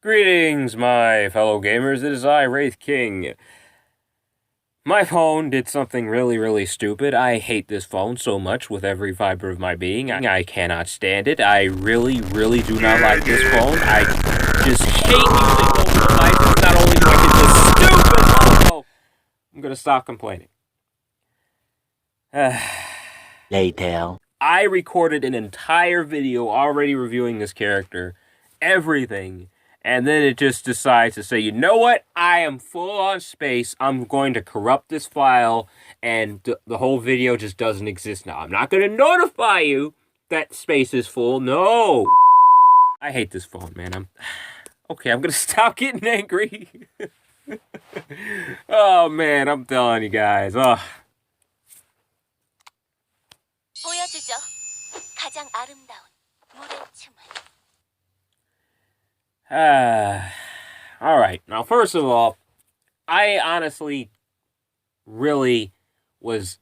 Greetings, my fellow gamers. It is I, Wraith King. My phone did something really stupid. I hate this phone so much with every fiber of my being. I cannot stand it. I really do not like this phone. I just hate using mobile devices. Not only do I hate this stupid phone, I'm gonna stop complaining. Later. I recorded an entire video already reviewing this character, everything, and then it just decides to say, you know what, I am full on space, I'm going to corrupt this file, and the whole video just doesn't exist now. I'm not going to notify you that space is full, no! I hate this phone, man. Okay, I'm going to stop getting angry. Oh, man, I'm telling you guys, 보여주죠. 가장 아름다운 물의 춤을. Alright, now first of all, I honestly really was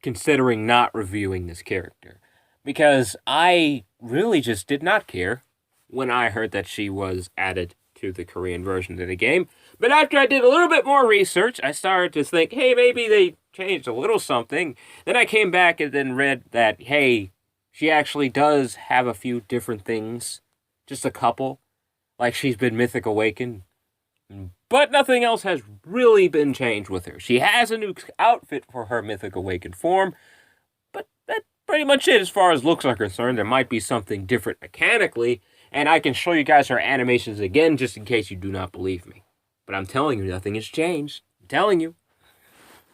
considering not reviewing this character. Because I really just did not care when I heard that she was added to the Korean version of the game. But after I did a little bit more research, I started to think, hey, maybe they changed a little something. Then I came back and then read that, hey, she actually does have a few different things. Just a couple. Like she's been Mythic Awakened. But nothing else has really been changed with her. She has a new outfit for her Mythic Awakened form. But that's pretty much it as far as looks are concerned. There might be something different mechanically. And I can show you guys her animations again just in case you do not believe me. But I'm telling you, nothing has changed. I'm telling you.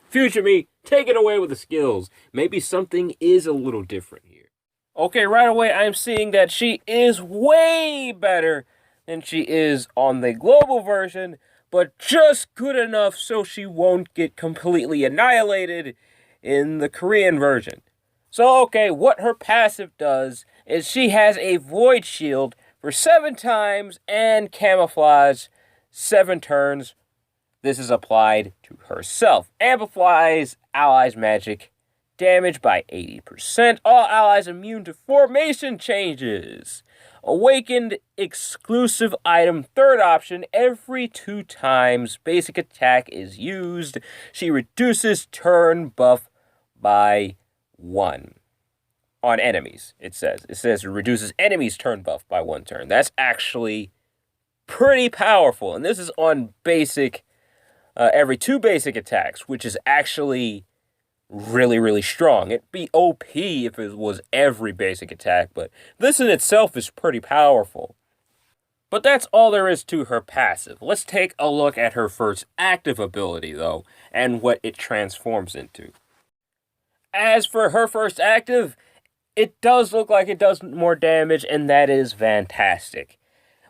Future me, take it away with the skills. Maybe something is a little different here. Okay, right away I'm seeing that she is way better than she is on the global version, but just good enough so she won't get completely annihilated in the Korean version. So, okay, what her passive does is she has a Void Shield for 7 times and Camouflage 7 turns. This is applied to herself. Amplifies allies' magic damage by 80%. All allies immune to formation changes. Awakened exclusive item, third option, every 2 times basic attack is used. She reduces turn buff by 1. On enemies, it says. It says it reduces enemies' turn buff by 1 turn. That's actually pretty powerful. And this is on basic, every 2 basic attacks, which is actually really strong. It'd be OP if it was every basic attack, but this in itself is pretty powerful. But that's all there is to her passive. Let's take a look at her first active ability, though, and what it transforms into. As for her first active, it does look like it does more damage, and that is fantastic.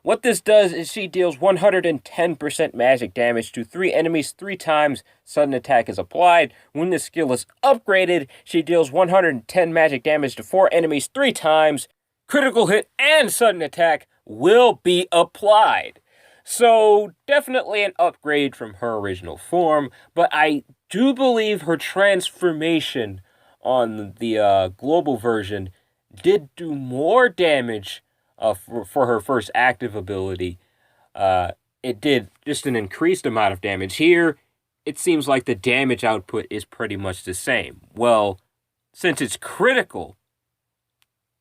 What this does is she deals 110% magic damage to 3 enemies 3 times sudden attack is applied. When this skill is upgraded, she deals 110 magic damage to 4 enemies 3 times. Critical hit and sudden attack will be applied. So, definitely an upgrade from her original form, but I do believe her transformation on the global version did do more damage for her first active ability. It did just an increased amount of damage. Here, it seems like the damage output is pretty much the same. Well, since it's critical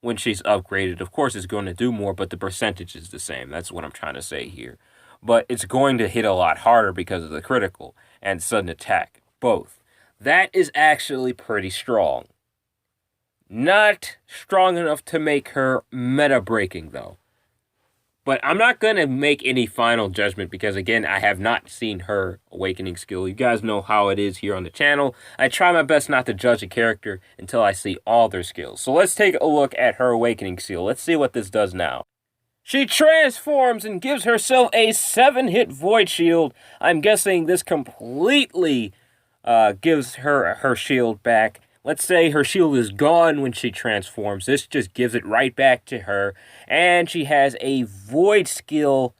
when she's upgraded, of course it's going to do more, but the percentage is the same. That's what I'm trying to say here. But it's going to hit a lot harder because of the critical and sudden attack, both. That is actually pretty strong. Not strong enough to make her meta-breaking, though. But I'm not going to make any final judgment because, again, I have not seen her awakening skill. You guys know how it is here on the channel. I try my best not to judge a character until I see all their skills. So let's take a look at her awakening skill. Let's see what this does now. She transforms and gives herself a 7-hit Void Shield. I'm guessing this completely gives her shield back. Let's say her shield is gone when she transforms. This just gives it right back to her. And she has a Void skill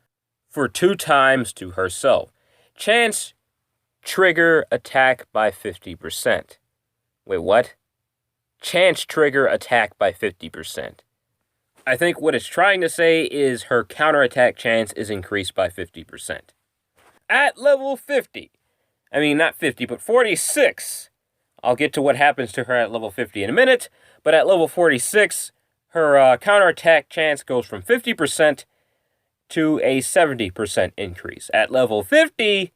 for 2 times to herself. Chance trigger attack by 50%. Wait, what? Chance trigger attack by 50%. I think what it's trying to say is her counterattack chance is increased by 50%. At level 50, I mean, not 50, but 46. I'll get to what happens to her at level 50 in a minute, but at level 46, her counterattack chance goes from 50% to a 70% increase. At level 50,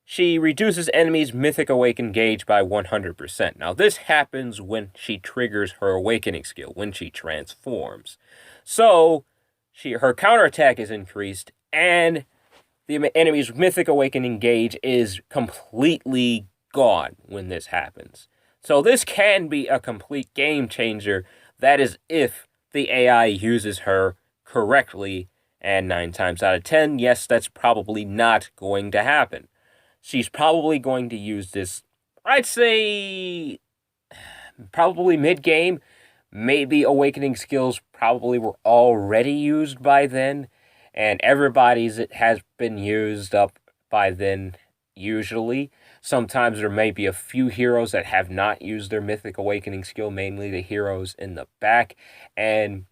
she reduces enemies' Mythic Awaken gauge by 100%. Now, this happens when she triggers her Awakening skill, when she transforms. So, her counterattack is increased, and the enemy's Mythic Awakening gauge is completely gone when this happens. So, this can be a complete game changer. That is if the AI uses her correctly, and 9 times out of 10, yes, that's probably not going to happen. She's probably going to use this, I'd say, probably mid-game. Maybe Awakening skills probably were already used by then, and everybody's it has been used up by then, usually. Sometimes there may be a few heroes that have not used their Mythic Awakening skill, mainly the heroes in the back, and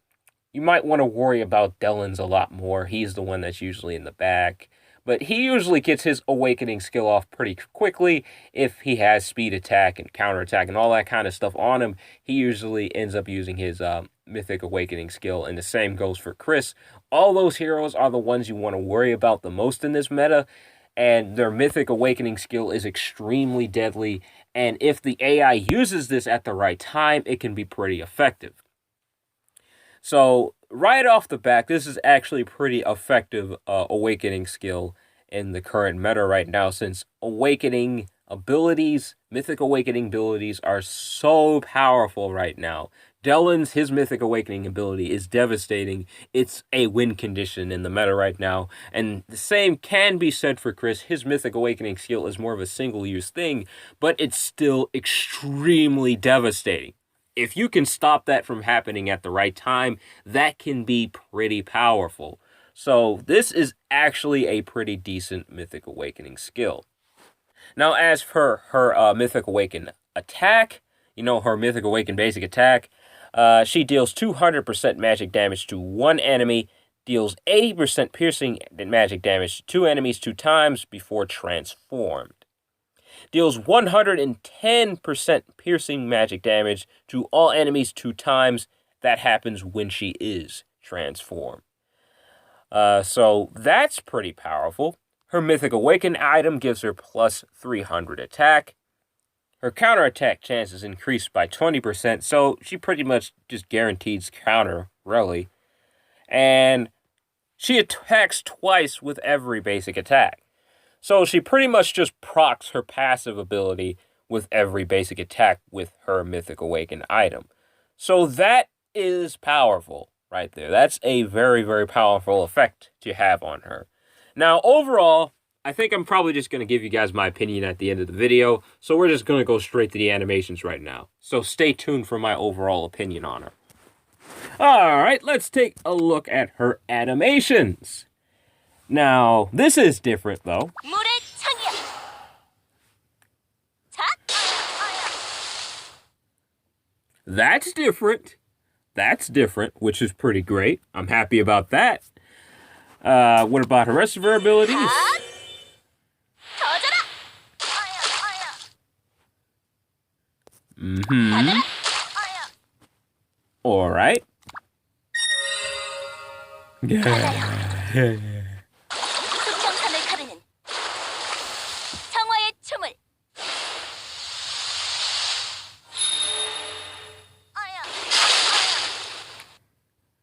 you might want to worry about Delins a lot more. He's the one that's usually in the back. But he usually gets his Awakening skill off pretty quickly if he has speed attack and counterattack and all that kind of stuff on him. He usually ends up using his Mythic Awakening skill, and the same goes for Chris. All those heroes are the ones you want to worry about the most in this meta, and their Mythic Awakening skill is extremely deadly, and if the AI uses this at the right time, it can be pretty effective. So, right off the bat, this is actually pretty effective Awakening skill in the current meta right now, since Awakening abilities, Mythic Awakening abilities, are so powerful right now. Delins, his Mythic Awakening ability is devastating. It's a win condition in the meta right now. And the same can be said for Chris. His Mythic Awakening skill is more of a single-use thing, but it's still extremely devastating. If you can stop that from happening at the right time, that can be pretty powerful. So this is actually a pretty decent Mythic Awakening skill. Now, as for her Mythic Awaken attack, her Mythic Awaken basic attack, she deals 200% magic damage to one enemy, deals 80% piercing magic damage to 2 enemies 2 times before transformed. Deals 110% piercing magic damage to all enemies 2 times. That happens when she is transformed. So that's pretty powerful. Her Mythic Awaken item gives her plus 300 attack. Her counterattack chance is increased by 20%, so she pretty much just guarantees counter, really. And she attacks twice with every basic attack. So she pretty much just procs her passive ability with every basic attack with her Mythic Awaken item. So that is powerful right there. That's a very, very powerful effect to have on her. Now, overall, I think I'm probably just going to give you guys my opinion at the end of the video. So we're just going to go straight to the animations right now. So stay tuned for my overall opinion on her. Alright, let's take a look at her animations. Now, this is different, though. That's different. That's different, which is pretty great. I'm happy about that. What about the rest of her abilities? Alright.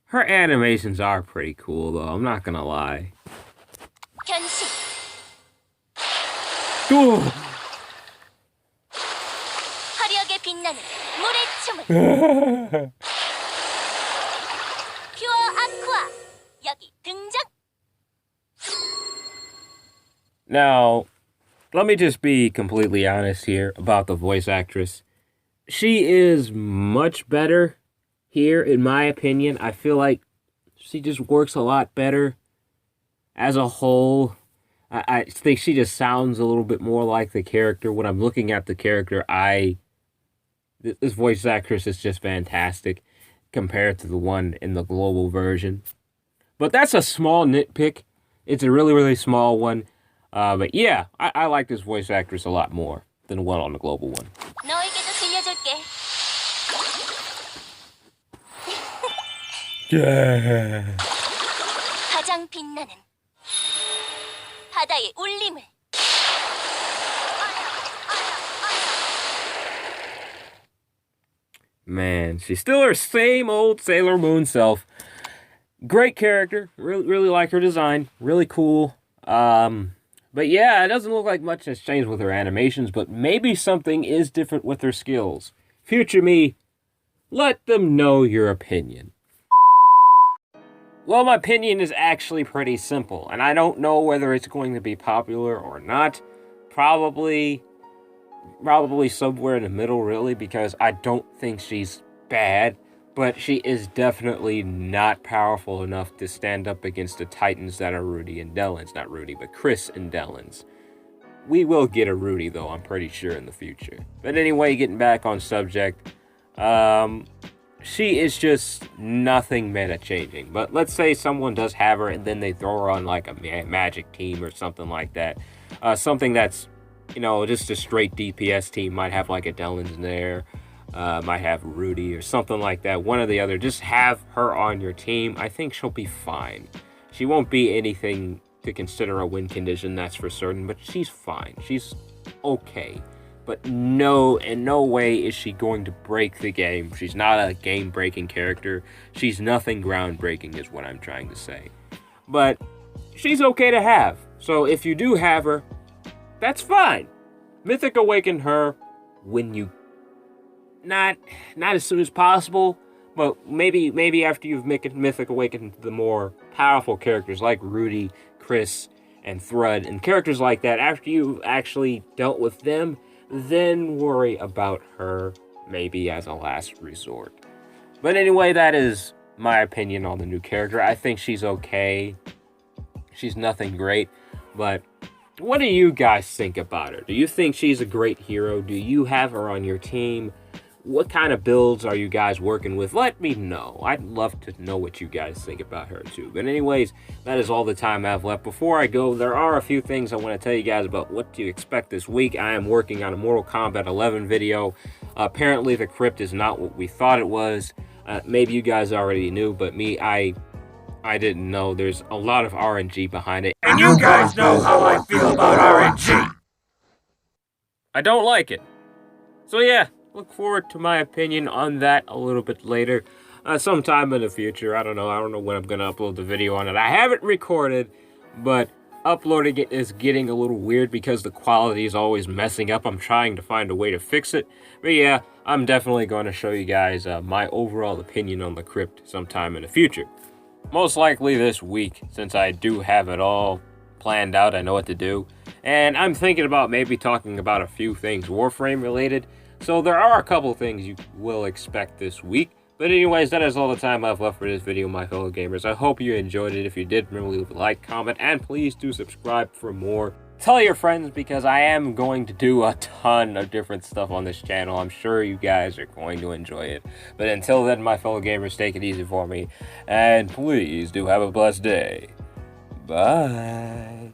Her animations are pretty cool, though. I'm not gonna lie. Ooh. Now, let me just be completely honest here about the voice actress. She is much better here, in my opinion. I feel like she just works a lot better as a whole. I think she just sounds a little bit more like the character. When I'm looking at the character, this voice actress is just fantastic. compared to the one in the global version. But that's a small nitpick. It's a really, really small one. But yeah, I like this voice actress a lot more than the one on the global one. 너에게도 들려줄게. 가장 빛나는 바다의 울림을. Man, she's still her same old Sailor Moon self. Great character. Really, really like her design. Really cool. But yeah, it doesn't look like much has changed with her animations, but maybe something is different with her skills. Future me, let them know your opinion. Well, my opinion is actually pretty simple, and I don't know whether it's going to be popular or not. Probably somewhere in the middle, really, because I don't think she's bad, but she is definitely not powerful enough to stand up against the titans that are Rudy and Dellins. Not Rudy, but Chris and Dellins. We will get a Rudy, though, I'm pretty sure, in the future. But anyway, getting back on subject, she is just nothing meta-changing. But let's say someone does have her, and then they throw her on, like, a magic team or something like that. Something that's, you know, just a straight DPS team. Might have, like, a Dellins in there. Might have Rudy or something like that. One or the other. Just have her on your team. I think she'll be fine. She won't be anything to consider a win condition, that's for certain. But she's fine. She's okay. But no, in no way is she going to break the game. She's not a game-breaking character. She's nothing groundbreaking is what I'm trying to say. But she's okay to have. So if you do have her, that's fine. Mythic Awaken her when you... Not as soon as possible, but maybe after you've Mythic Awakened the more powerful characters like Rudy, Chris, and Thrud, and characters like that, after you've actually dealt with them, then worry about her maybe as a last resort. But anyway, that is my opinion on the new character. I think she's okay. She's nothing great, but what do you guys think about her? Do you think she's a great hero? Do you have her on your team? What kind of builds are you guys working with? Let me know. I'd love to know what you guys think about her too. But anyways, that is all the time I have left. Before I go, there are a few things I want to tell you guys about what to expect this week. I am working on a Mortal Kombat 11 video. Apparently the crypt is not what we thought it was. Maybe you guys already knew, but me, I didn't know. There's a lot of RNG behind it. And you guys know how I feel about RNG. I don't like it. So yeah, look forward to my opinion on that a little bit later. Sometime in the future. I don't know when I'm going to upload the video on it. I haven't recorded, but uploading it is getting a little weird because the quality is always messing up. I'm trying to find a way to fix it. But yeah, I'm definitely going to show you guys my overall opinion on the crypt sometime in the future. Most likely this week, since I do have it all planned out. I know what to do. And I'm thinking about maybe talking about a few things Warframe related. So there are a couple things you will expect this week. But anyways, that is all the time I've left for this video, my fellow gamers. I hope you enjoyed it. If you did, remember to leave a like, comment, and please do subscribe for more. Tell your friends because I am going to do a ton of different stuff on this channel. I'm sure you guys are going to enjoy it. But until then, my fellow gamers, take it easy for me. And please do have a blessed day. Bye.